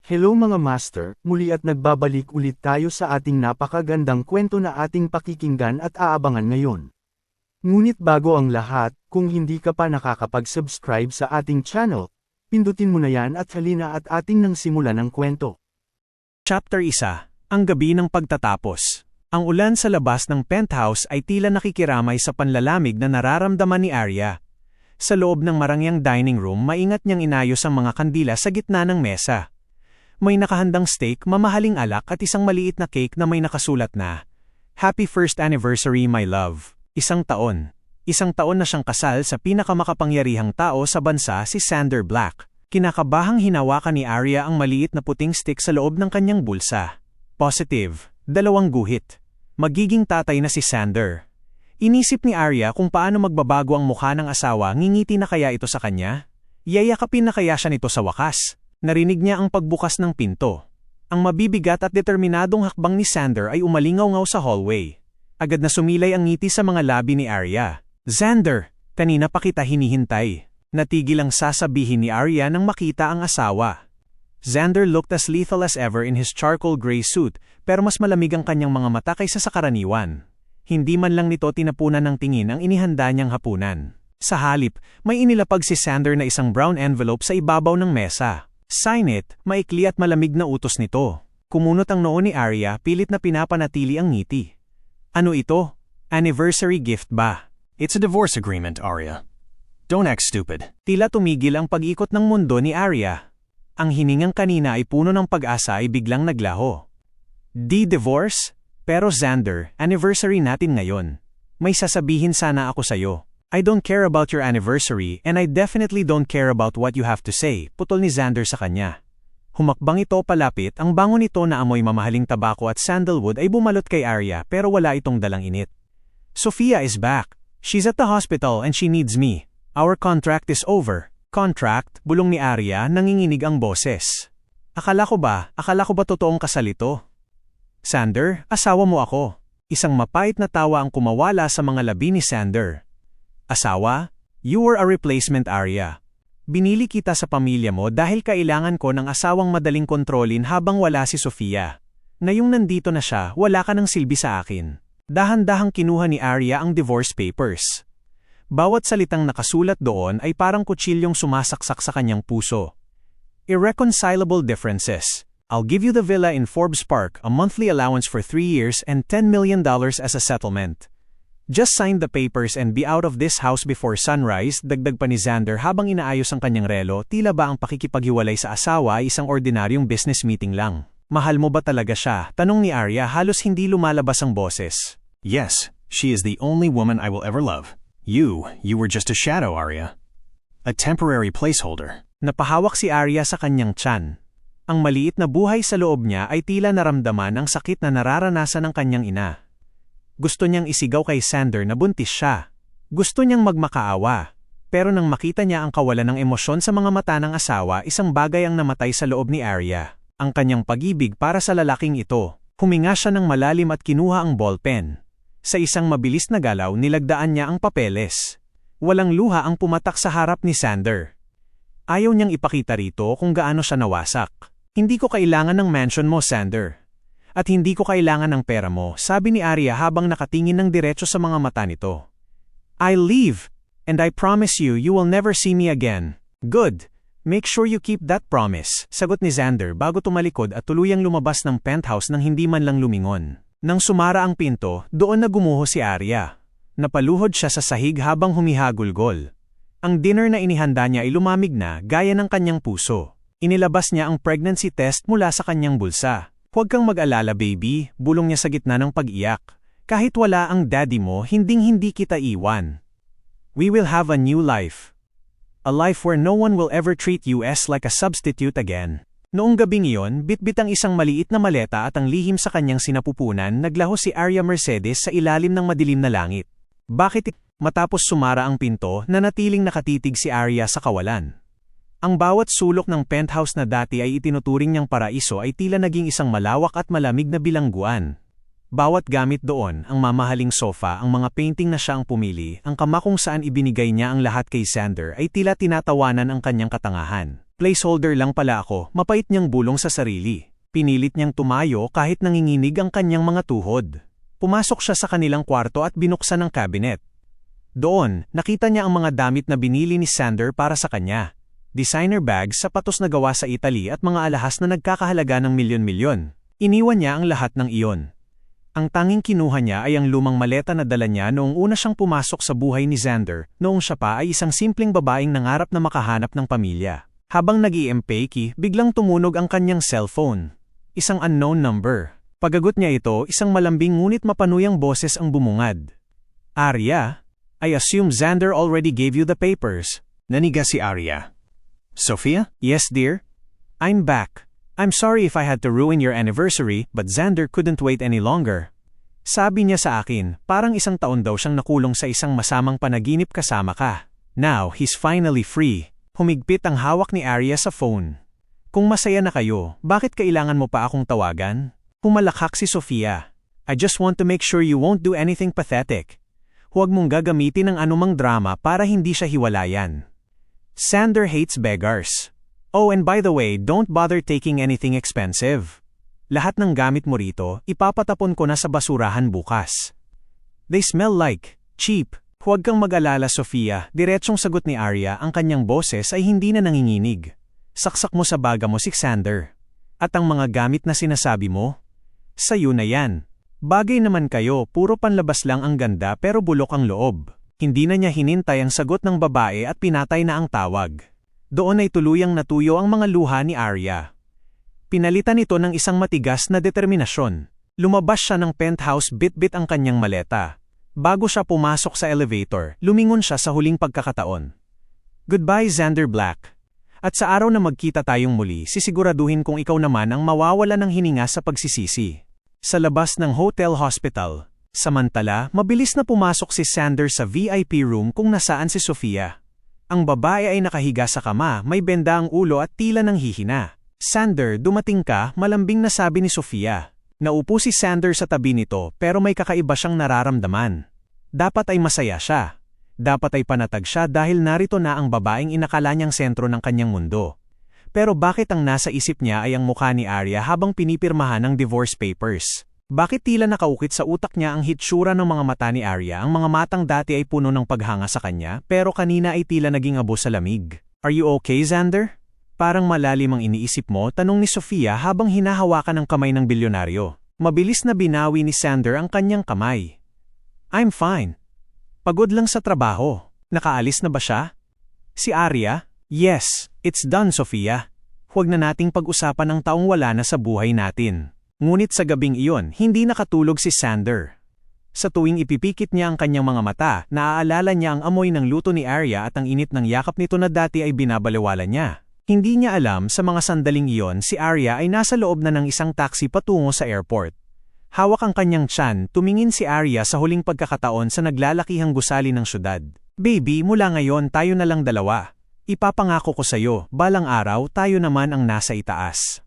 Hello mga master, muli at nagbabalik ulit tayo sa ating napakagandang kwento na ating pakikinggan at aabangan ngayon. Ngunit bago ang lahat, kung hindi ka pa nakakapag-subscribe sa ating channel, pindutin mo na yan at halina at ating nang simulan ang kwento. Chapter 1, Ang Gabi ng Pagtatapos. Ang ulan sa labas ng penthouse ay tila nakikiramay sa panlalamig na nararamdaman ni Arya. Sa loob ng marangyang dining room, maingat niyang inayos ang mga kandila sa gitna ng mesa. May nakahandang steak, mamahaling alak at isang maliit na cake na may nakasulat na, "Happy first anniversary, my love." Isang taon na siyang kasal sa pinakamakapangyarihang tao sa bansa, si Xander Black. Kinakabahang hinawakan ni Arya ang maliit na puting stick sa loob ng kanyang bulsa. Positive, 2 guhit. Magiging tatay na si Xander. Inisip ni Arya kung paano magbabago ang mukha ng asawa, ngingiti na kaya ito sa kanya? Yayakapin na kaya siya nito sa wakas? Narinig niya ang pagbukas ng pinto. Ang mabibigat at determinadong hakbang ni Xander ay umalingaw-ngaw sa hallway. Agad na sumilay ang ngiti sa mga labi ni Arya. "Xander, kanina pa kita hinihintay." Natigil ang sasabihin ni Arya nang makita ang asawa. Xander looked as lethal as ever in his charcoal gray suit, pero mas malamig ang kanyang mga mata kaysa sa karaniwan. Hindi man lang nito tinapunan ng tingin ang inihanda niyang hapunan. Sa halip, may inilapag si Xander na isang brown envelope sa ibabaw ng mesa. "Sign it," maikli at malamig na utos nito. Kumunot ang noo ni Arya, pilit na pinapanatili ang ngiti. "Ano ito? Anniversary gift ba?" "It's a divorce agreement, Arya. Don't act stupid." Tila tumigil ang pag-ikot ng mundo ni Arya. Ang hiningang kanina ay puno ng pag-asa ay biglang naglaho. "Divorce? Pero Xander, anniversary natin ngayon. May sasabihin sana ako sa'yo. I don't care about your anniversary and I definitely don't care about what you have to say," putol ni Xander sa kanya. Humakbang ito palapit, ang bango nito na amoy mamahaling tabako at sandalwood ay bumalot kay Arya pero wala itong dalang init. "Sofia is back. She's at the hospital and she needs me. Our contract is over." "Contract?" bulong ni Arya, nanginginig ang boses. Akala ko ba totoong kasal ito? "Xander, asawa mo ako." Isang mapait na tawa ang kumawala sa mga labi ni Xander. "Asawa? You were a replacement, Arya. Binili kita sa pamilya mo dahil kailangan ko ng asawang madaling kontrolin habang wala si Sofia. Ngayong nandito na siya, wala ka ng silbi sa akin." Dahan-dahang kinuha ni Arya ang divorce papers. Bawat salitang nakasulat doon ay parang kutsilyong sumasaksak sa kanyang puso. "Irreconcilable differences. I'll give you the villa in Forbes Park, a monthly allowance for 3 years and $10 million as a settlement. Just sign the papers and be out of this house before sunrise," dagdag pa ni Xander habang inaayos ang kanyang relo. Tila ba ang pakikipaghiwalay sa asawa ay isang ordinaryong business meeting lang. "Mahal mo ba talaga siya?" tanong ni Arya, halos hindi lumalabas ang boses. "Yes, she is the only woman I will ever love. You were just a shadow, Arya. A temporary placeholder." Napahawak si Arya sa kanyang tiyan. Ang maliit na buhay sa loob niya ay tila naramdaman ang sakit na nararanasan ng kanyang ina. Gusto niyang isigaw kay Xander na buntis siya. Gusto niyang magmakaawa. Pero nang makita niya ang kawalan ng emosyon sa mga mata ng asawa, isang bagay ang namatay sa loob ni Arya. Ang kanyang pag-ibig para sa lalaking ito. Huminga siya ng malalim at kinuha ang ballpen. Sa isang mabilis na galaw, nilagdaan niya ang papeles. Walang luha ang pumatak sa harap ni Xander. Ayaw niyang ipakita rito kung gaano siya nawasak. "Hindi ko kailangan ng mansion mo, Xander. At hindi ko kailangan ng pera mo," sabi ni Arya habang nakatingin ng diretso sa mga mata nito. "I'll leave, and I promise you will never see me again." "Good. Make sure you keep that promise," sagot ni Xander bago tumalikod at tuluyang lumabas ng penthouse nang hindi man lang lumingon. Nang sumara ang pinto, doon na gumuho si Arya. Napaluhod siya sa sahig habang humihagulgol. Ang dinner na inihanda niya ay lumamig na gaya ng kanyang puso. Inilabas niya ang pregnancy test mula sa kanyang bulsa. "Huwag kang mag-alala, baby," bulong niya sa gitna ng pag-iyak. "Kahit wala ang daddy mo, hinding-hindi kita iwan. We will have a new life. A life where no one will ever treat you as like a substitute again." Noong gabing iyon, bitbit ang isang maliit na maleta at ang lihim sa kanyang sinapupunan, naglaho si Arya Mercedes sa ilalim ng madilim na langit. "Bakit?" Matapos sumara ang pinto, nanatiling nakatitig si Arya sa kawalan. Ang bawat sulok ng penthouse na dati ay itinuturing niyang paraiso ay tila naging isang malawak at malamig na bilangguan. Bawat gamit doon, ang mamahaling sofa, ang mga painting na siya ang pumili, ang kama kung saan ibinigay niya ang lahat kay Xander ay tila tinatawanan ang kanyang katangahan. Placeholder lang pala ako, mapait niyang bulong sa sarili. Pinilit niyang tumayo kahit nanginginig ang kanyang mga tuhod. Pumasok siya sa kanilang kwarto at binuksan ang cabinet. Doon, nakita niya ang mga damit na binili ni Sander para sa kanya. Designer bags, sapatos na gawa sa Italy at mga alahas na nagkakahalaga ng milyon-milyon. Iniwan niya ang lahat ng iyon. Ang tanging kinuha niya ay ang lumang maleta na dala niya noong una siyang pumasok sa buhay ni Xander, noong siya pa ay isang simpleng babaeng nangarap na makahanap ng pamilya. Habang nag-iimpake, biglang tumunog ang kanyang cellphone. Isang unknown number. Pagagot niya ito, isang malambing ngunit mapanuyang boses ang bumungad. Arya, I assume Xander already gave you the papers. Naniga si Arya. Sophia? Yes, dear. I'm back. I'm sorry if I had to ruin your anniversary, but Xander couldn't wait any longer. Sabi niya sa akin, parang isang taon daw siyang nakulong sa isang masamang panaginip kasama ka. Now, he's finally free. Humigpit ang hawak ni Arya sa phone. Kung masaya na kayo, bakit kailangan mo pa akong tawagan? Humalakhak si Sophia. I just want to make sure you won't do anything pathetic. Huwag mong gagamitin ang anumang drama para hindi siya hiwalayan. Xander hates beggars. Oh, and by the way, don't bother taking anything expensive. Lahat ng gamit mo rito, ipapatapon ko na sa basurahan bukas. They smell like cheap. Huwag kang mag-alala, Sophia. Diretsong sagot ni Arya, ang kanyang boses ay hindi na nanginginig. Saksak mo sa baga mo si Xander. At ang mga gamit na sinasabi mo? Sa'yo na yan. Bagay naman kayo, puro panlabas lang ang ganda pero bulok ang loob. Hindi na niya hinintay ang sagot ng babae at pinatay na ang tawag. Doon ay tuluyang natuyo ang mga luha ni Arya. Pinalitan ito ng isang matigas na determinasyon. Lumabas siya ng penthouse, bit-bit ang kanyang maleta. Bago siya pumasok sa elevator, lumingon siya sa huling pagkakataon. Goodbye, Xander Black. At sa araw na magkita tayong muli, sisiguraduhin kong ikaw naman ang mawawala ng hininga sa pagsisisi. Sa labas ng hotel hospital. Samantala, mabilis na pumasok si Xander sa VIP room kung nasaan si Sophia. Ang babae ay nakahiga sa kama, may benda ang ulo at tila nang hihina. Xander, dumating ka, malambing na sabi ni Sophia. Naupo si Xander sa tabi nito pero may kakaiba siyang nararamdaman. Dapat ay masaya siya. Dapat ay panatag siya dahil narito na ang babaeng inakala niyang sentro ng kanyang mundo. Pero bakit ang nasa isip niya ay ang mukha ni Arya habang pinipirmahan ng divorce papers? Bakit tila nakaukit sa utak niya ang hitsura ng mga mata ni Arya? Ang mga matang dati ay puno ng paghanga sa kanya pero kanina ay tila naging abo sa lamig. Are you okay, Xander? Parang malalim ang iniisip mo, tanong ni Sophia habang hinahawakan ang kamay ng bilyonaryo. Mabilis na binawi ni Xander ang kanyang kamay. I'm fine. Pagod lang sa trabaho. Nakaalis na ba siya? Si Arya? Yes, it's done, Sophia. Huwag na nating pag-usapan ang taong wala na sa buhay natin. Ngunit sa gabing iyon, hindi nakatulog si Xander. Sa tuwing ipipikit niya ang kanyang mga mata, naaalala niya ang amoy ng luto ni Arya at ang init ng yakap nito na dati ay binabalewala niya. Hindi niya alam sa mga sandaling iyon si Arya ay nasa loob na ng isang taxi patungo sa airport. Hawak ang kanyang tiyan, tumingin si Arya sa huling pagkakataon sa naglalakihang gusali ng syudad. Baby, mula ngayon tayo na lang dalawa. Ipapangako ko sa'yo, balang araw tayo naman ang nasa itaas.